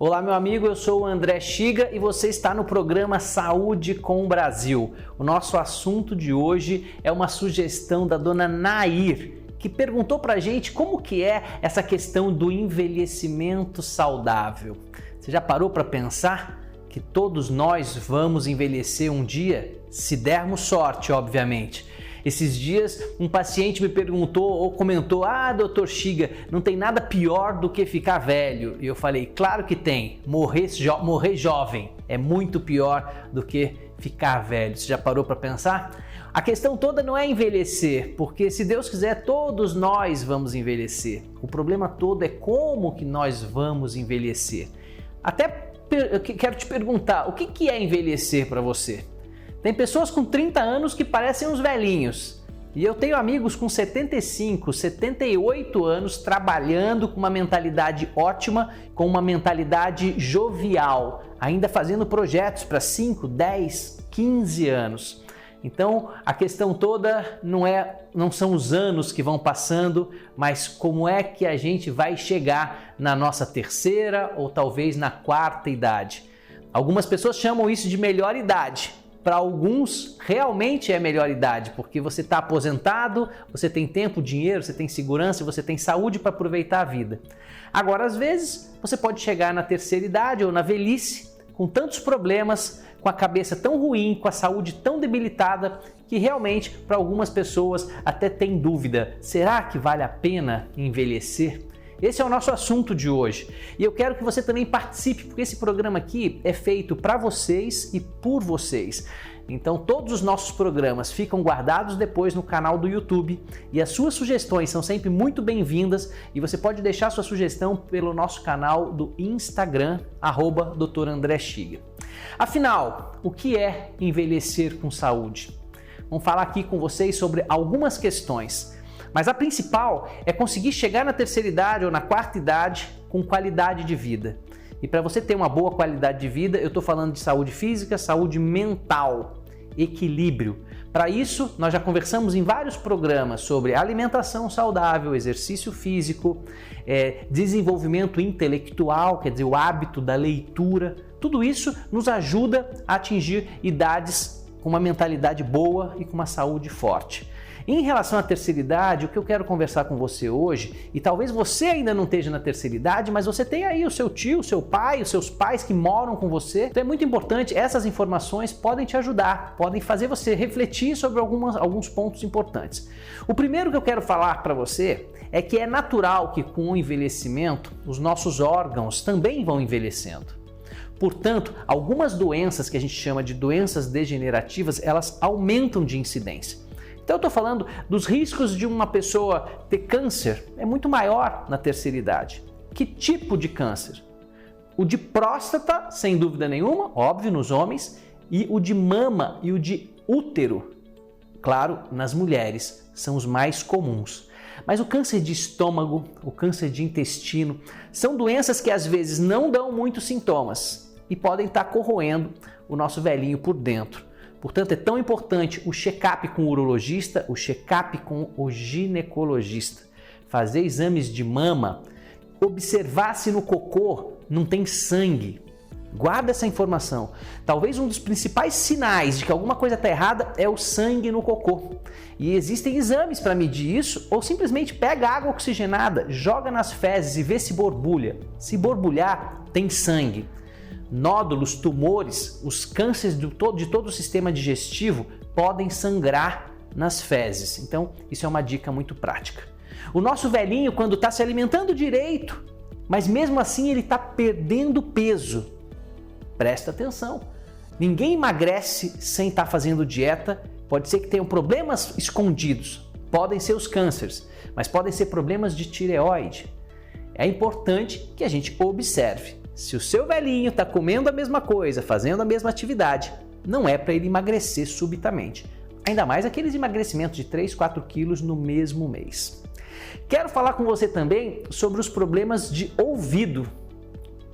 Olá, meu amigo, eu sou o André Chiga e você está no programa Saúde com o Brasil. O nosso assunto de hoje é uma sugestão da dona Nair, que perguntou pra gente como que é essa questão do envelhecimento saudável. Você já parou para pensar que todos nós vamos envelhecer um dia, se dermos sorte, obviamente? Esses dias um paciente me perguntou ou comentou: doutor Chiga, não tem nada pior do que ficar velho. E eu falei: claro que tem, morrer jovem é muito pior do que ficar velho. Você já parou para pensar? A questão toda não é envelhecer, porque se Deus quiser todos nós vamos envelhecer. O problema todo é como que nós vamos envelhecer. Até eu quero te perguntar, o que é envelhecer para você? Tem pessoas com 30 anos que parecem uns velhinhos. E eu tenho amigos com 75, 78 anos trabalhando com uma mentalidade ótima, com uma mentalidade jovial, ainda fazendo projetos para 5, 10, 15 anos. Então, a questão toda não são os anos que vão passando, mas como é que a gente vai chegar na nossa terceira ou talvez na quarta idade. Algumas pessoas chamam isso de melhor idade. Para alguns, realmente é melhor idade, porque você está aposentado, você tem tempo, dinheiro, você tem segurança, você tem saúde para aproveitar a vida. Agora, às vezes, você pode chegar na terceira idade ou na velhice com tantos problemas, com a cabeça tão ruim, com a saúde tão debilitada, que realmente, para algumas pessoas, até tem dúvida: será que vale a pena envelhecer? Esse é o nosso assunto de hoje e eu quero que você também participe, porque esse programa aqui é feito para vocês e por vocês. Então todos os nossos programas ficam guardados depois no canal do YouTube e as suas sugestões são sempre muito bem-vindas e você pode deixar sua sugestão pelo nosso canal do Instagram, @Dr. André Chiga. Afinal, o que é envelhecer com saúde? Vamos falar aqui com vocês sobre algumas questões. Mas a principal é conseguir chegar na terceira idade ou na quarta idade com qualidade de vida. E para você ter uma boa qualidade de vida, eu estou falando de saúde física, saúde mental, equilíbrio. Para isso, nós já conversamos em vários programas sobre alimentação saudável, exercício físico, desenvolvimento intelectual, quer dizer, o hábito da leitura. Tudo isso nos ajuda a atingir idades com uma mentalidade boa e com uma saúde forte. Em relação à terceira idade, o que eu quero conversar com você hoje, e talvez você ainda não esteja na terceira idade, mas você tem aí o seu tio, o seu pai, os seus pais que moram com você. Então é muito importante, essas informações podem te ajudar, podem fazer você refletir sobre alguns pontos importantes. O primeiro que eu quero falar para você é que é natural que com o envelhecimento, os nossos órgãos também vão envelhecendo. Portanto, algumas doenças que a gente chama de doenças degenerativas, elas aumentam de incidência. Então eu estou falando dos riscos de uma pessoa ter câncer, é muito maior na terceira idade. Que tipo de câncer? O de próstata, sem dúvida nenhuma, óbvio, nos homens, e o de mama e o de útero, claro, nas mulheres, são os mais comuns. Mas o câncer de estômago, o câncer de intestino, são doenças que às vezes não dão muitos sintomas e podem estar corroendo o nosso velhinho por dentro. Portanto, é tão importante o check-up com o urologista, o check-up com o ginecologista, fazer exames de mama, observar se no cocô não tem sangue. Guarda essa informação. Talvez um dos principais sinais de que alguma coisa está errada é o sangue no cocô. E existem exames para medir isso, ou simplesmente pega água oxigenada, joga nas fezes e vê se borbulha. Se borbulhar, tem sangue. Nódulos, tumores, os cânceres de todo o sistema digestivo podem sangrar nas fezes. Então, isso é uma dica muito prática. O nosso velhinho, quando está se alimentando direito, mas mesmo assim ele está perdendo peso, presta atenção. Ninguém emagrece sem estar fazendo dieta. Pode ser que tenham problemas escondidos. Podem ser os cânceres, mas podem ser problemas de tireoide. É importante que a gente observe. Se o seu velhinho está comendo a mesma coisa, fazendo a mesma atividade, não é para ele emagrecer subitamente. Ainda mais aqueles emagrecimentos de 3, 4 quilos no mesmo mês. Quero falar com você também sobre os problemas de ouvido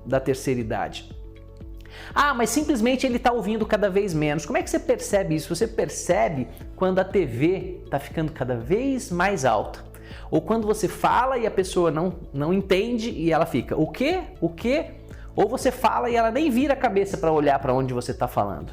da terceira idade. Mas simplesmente ele está ouvindo cada vez menos. Como é que você percebe isso? Você percebe quando a TV está ficando cada vez mais alta. Ou quando você fala e a pessoa não entende e ela fica, o quê? O quê? Ou você fala e ela nem vira a cabeça para olhar para onde você está falando.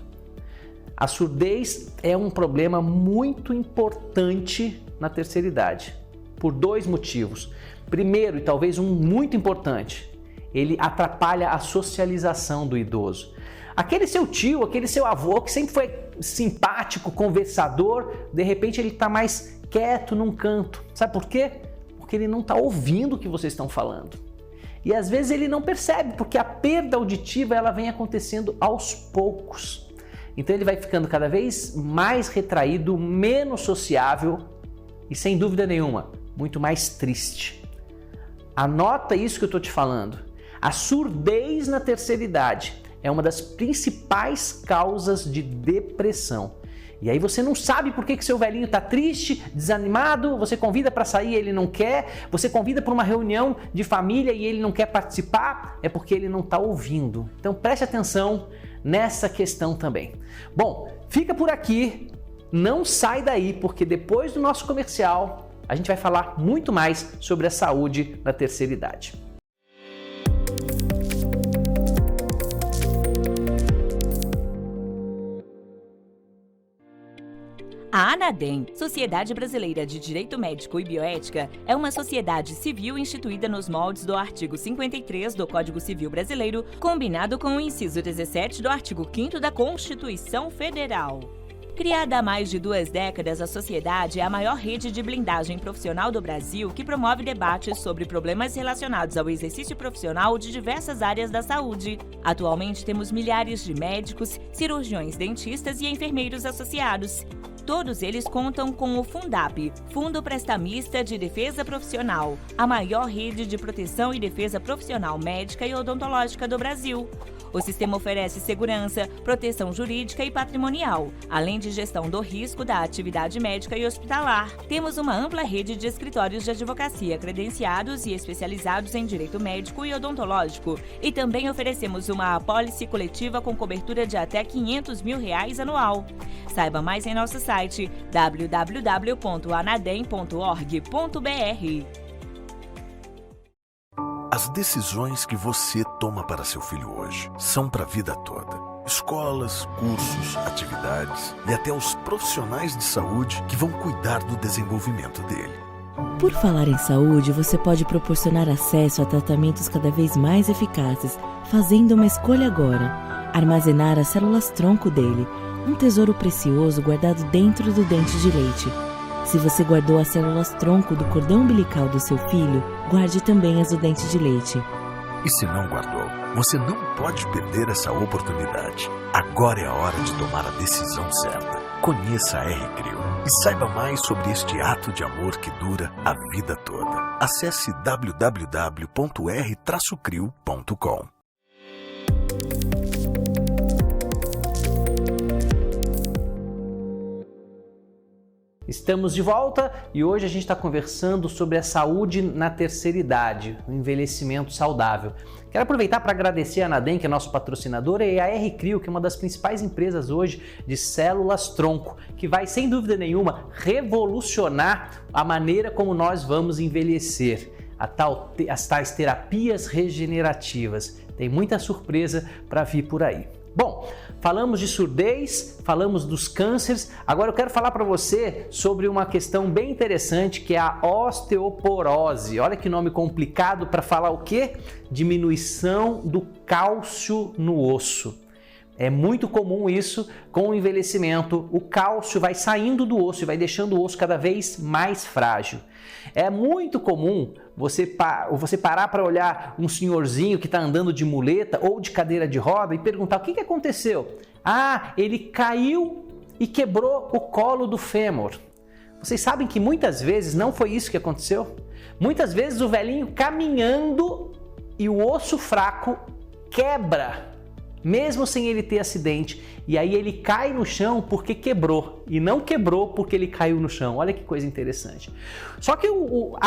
A surdez é um problema muito importante na terceira idade, por 2 motivos. Primeiro, e talvez um muito importante, ele atrapalha a socialização do idoso. Aquele seu tio, aquele seu avô que sempre foi simpático, conversador, de repente ele está mais quieto num canto. Sabe por quê? Porque ele não está ouvindo o que vocês estão falando. E às vezes ele não percebe, porque a perda auditiva ela vem acontecendo aos poucos. Então ele vai ficando cada vez mais retraído, menos sociável e, sem dúvida nenhuma, muito mais triste. Anota isso que eu estou te falando. A surdez na terceira idade é uma das principais causas de depressão. E aí você não sabe por que seu velhinho está triste, desanimado, você convida para sair e ele não quer, você convida para uma reunião de família e ele não quer participar, é porque ele não está ouvindo. Então preste atenção nessa questão também. Bom, fica por aqui, não sai daí, porque depois do nosso comercial a gente vai falar muito mais sobre a saúde na terceira idade. A ANADEM, Sociedade Brasileira de Direito Médico e Bioética, é uma sociedade civil instituída nos moldes do artigo 53 do Código Civil Brasileiro, combinado com o inciso 17 do artigo 5º da Constituição Federal. Criada há mais de 2 décadas, a sociedade é a maior rede de blindagem profissional do Brasil que promove debates sobre problemas relacionados ao exercício profissional de diversas áreas da saúde. Atualmente temos milhares de médicos, cirurgiões dentistas e enfermeiros associados. Todos eles contam com o Fundap, Fundo Prestamista de Defesa Profissional, a maior rede de proteção e defesa profissional médica e odontológica do Brasil. O sistema oferece segurança, proteção jurídica e patrimonial, além de gestão do risco da atividade médica e hospitalar. Temos uma ampla rede de escritórios de advocacia credenciados e especializados em direito médico e odontológico. E também oferecemos uma apólice coletiva com cobertura de até R$500 mil anual. Saiba mais em nosso site www.anadem.org.br. As decisões que você toma para seu filho hoje são para a vida toda. Escolas, cursos, atividades e até os profissionais de saúde que vão cuidar do desenvolvimento dele. Por falar em saúde, você pode proporcionar acesso a tratamentos cada vez mais eficazes, fazendo uma escolha agora: armazenar as células-tronco dele, um tesouro precioso guardado dentro do dente de leite. Se você guardou as células-tronco do cordão umbilical do seu filho, guarde também as do dente de leite. E se não guardou, você não pode perder essa oportunidade. Agora é a hora de tomar a decisão certa. Conheça a R-Crio e saiba mais sobre este ato de amor que dura a vida toda. Acesse www.r-crio.com. Estamos de volta e hoje a gente está conversando sobre a saúde na terceira idade, o envelhecimento saudável. Quero aproveitar para agradecer a ANADEM, que é nosso patrocinador, e a R-Crio, que é uma das principais empresas hoje de células-tronco, que vai, sem dúvida nenhuma, revolucionar a maneira como nós vamos envelhecer. As tais terapias regenerativas. Tem muita surpresa para vir por aí. Bom, falamos de surdez, falamos dos cânceres, agora eu quero falar para você sobre uma questão bem interessante, que é a osteoporose. Olha que nome complicado para falar o quê? Diminuição do cálcio no osso. É muito comum isso com o envelhecimento, o cálcio vai saindo do osso e vai deixando o osso cada vez mais frágil. É muito comum você parar para olhar um senhorzinho que está andando de muleta ou de cadeira de roda e perguntar: o que aconteceu? Ah, ele caiu e quebrou o colo do fêmur. Vocês sabem que muitas vezes não foi isso que aconteceu? Muitas vezes o velhinho caminhando e o osso fraco quebra, mesmo sem ele ter acidente, e aí ele cai no chão porque quebrou, e não quebrou porque ele caiu no chão. Olha que coisa interessante. Só que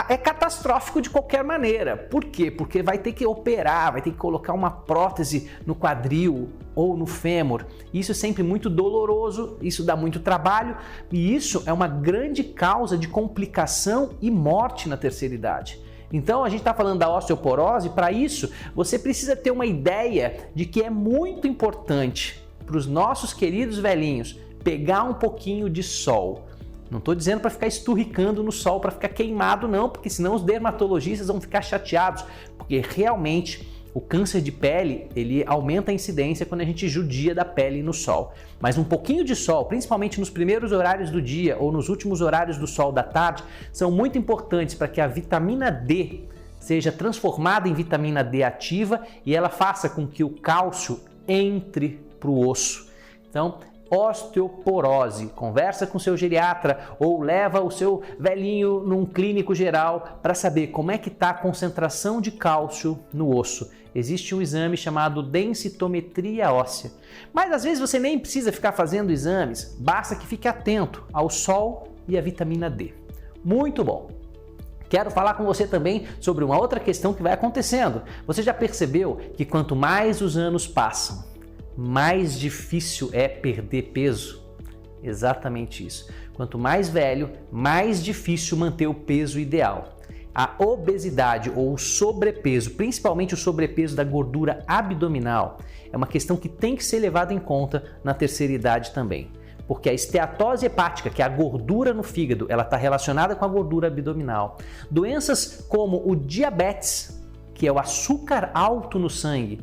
é catastrófico de qualquer maneira. Por quê? Porque vai ter que operar, vai ter que colocar uma prótese no quadril ou no fêmur. Isso é sempre muito doloroso, isso dá muito trabalho, e isso é uma grande causa de complicação e morte na terceira idade. Então a gente está falando da osteoporose, para isso você precisa ter uma ideia de que é muito importante para os nossos queridos velhinhos pegar um pouquinho de sol. Não estou dizendo para ficar esturricando no sol, para ficar queimado não, porque senão os dermatologistas vão ficar chateados, porque realmente o câncer de pele, ele aumenta a incidência quando a gente judia da pele no sol. Mas um pouquinho de sol, principalmente nos primeiros horários do dia ou nos últimos horários do sol da tarde, são muito importantes para que a vitamina D seja transformada em vitamina D ativa e ela faça com que o cálcio entre para o osso. Então, osteoporose, conversa com seu geriatra ou leva o seu velhinho num clínico geral para saber como é que está a concentração de cálcio no osso. Existe um exame chamado densitometria óssea. Mas às vezes você nem precisa ficar fazendo exames, basta que fique atento ao sol e à vitamina D. Muito bom! Quero falar com você também sobre uma outra questão que vai acontecendo. Você já percebeu que quanto mais os anos passam, mais difícil é perder peso? Exatamente isso. Quanto mais velho, mais difícil manter o peso ideal. A obesidade ou o sobrepeso, principalmente o sobrepeso da gordura abdominal, é uma questão que tem que ser levada em conta na terceira idade também. Porque a esteatose hepática, que é a gordura no fígado, ela está relacionada com a gordura abdominal. Doenças como o diabetes, que é o açúcar alto no sangue,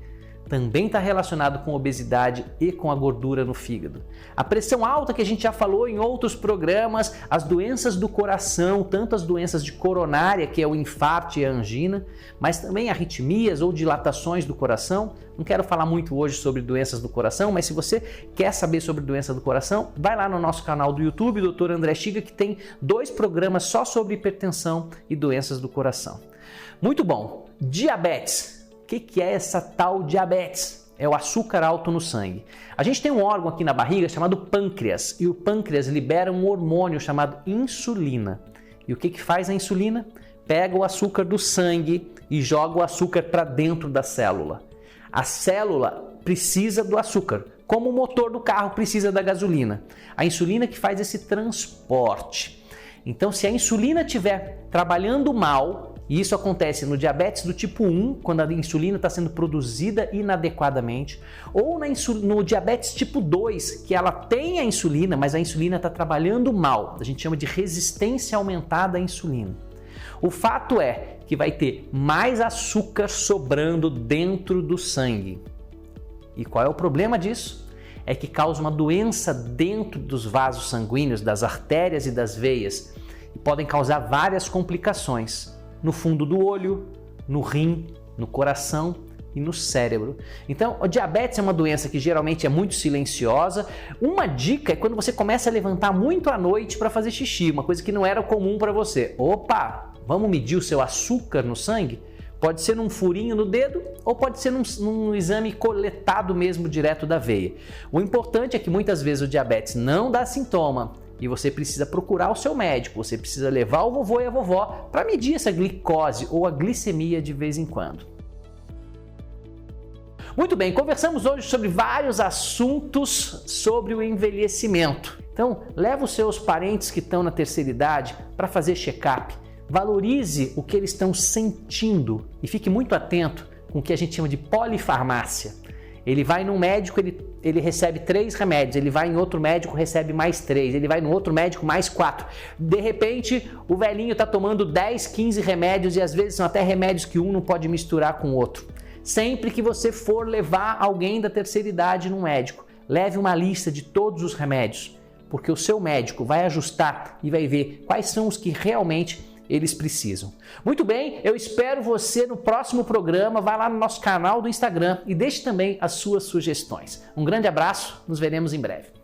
também está relacionado com obesidade e com a gordura no fígado. A pressão alta, que a gente já falou em outros programas, as doenças do coração, tanto as doenças de coronária, que é o infarto e a angina, mas também arritmias ou dilatações do coração. Não quero falar muito hoje sobre doenças do coração, mas se você quer saber sobre doença do coração, vai lá no nosso canal do YouTube, Dr. André Shiga, que tem 2 programas só sobre hipertensão e doenças do coração. Muito bom. Diabetes. O que é essa tal diabetes? É o açúcar alto no sangue. A gente tem um órgão aqui na barriga chamado pâncreas e o pâncreas libera um hormônio chamado insulina. E o que faz a insulina? Pega o açúcar do sangue e joga o açúcar para dentro da célula. A célula precisa do açúcar, como o motor do carro precisa da gasolina. A insulina que faz esse transporte. Então, se a insulina estiver trabalhando mal, e isso acontece no diabetes do tipo 1, quando a insulina está sendo produzida inadequadamente, ou no diabetes tipo 2, que ela tem a insulina, mas a insulina está trabalhando mal. A gente chama de resistência aumentada à insulina. O fato é que vai ter mais açúcar sobrando dentro do sangue. E qual é o problema disso? É que causa uma doença dentro dos vasos sanguíneos, das artérias e das veias, e podem causar várias complicações. No fundo do olho, no rim, no coração e no cérebro. Então, o diabetes é uma doença que geralmente é muito silenciosa. Uma dica é quando você começa a levantar muito à noite para fazer xixi, uma coisa que não era comum para você. Opa, vamos medir o seu açúcar no sangue? Pode ser num furinho no dedo ou pode ser num exame coletado mesmo direto da veia. O importante é que muitas vezes o diabetes não dá sintoma, e você precisa procurar o seu médico, você precisa levar o vovô e a vovó para medir essa glicose ou a glicemia de vez em quando. Muito bem, conversamos hoje sobre vários assuntos sobre o envelhecimento. Então, leva os seus parentes que estão na terceira idade para fazer check-up. Valorize o que eles estão sentindo e fique muito atento com o que a gente chama de polifarmácia. Ele vai num médico, ele recebe 3 remédios, ele vai em outro médico, recebe mais 3, ele vai no outro médico, mais 4. De repente, o velhinho está tomando 10, 15 remédios e às vezes são até remédios que um não pode misturar com o outro. Sempre que você for levar alguém da terceira idade no médico, leve uma lista de todos os remédios, porque o seu médico vai ajustar e vai ver quais são os que realmente eles precisam. Muito bem, eu espero você no próximo programa. Vai lá no nosso canal do Instagram e deixe também as suas sugestões. Um grande abraço, nos veremos em breve.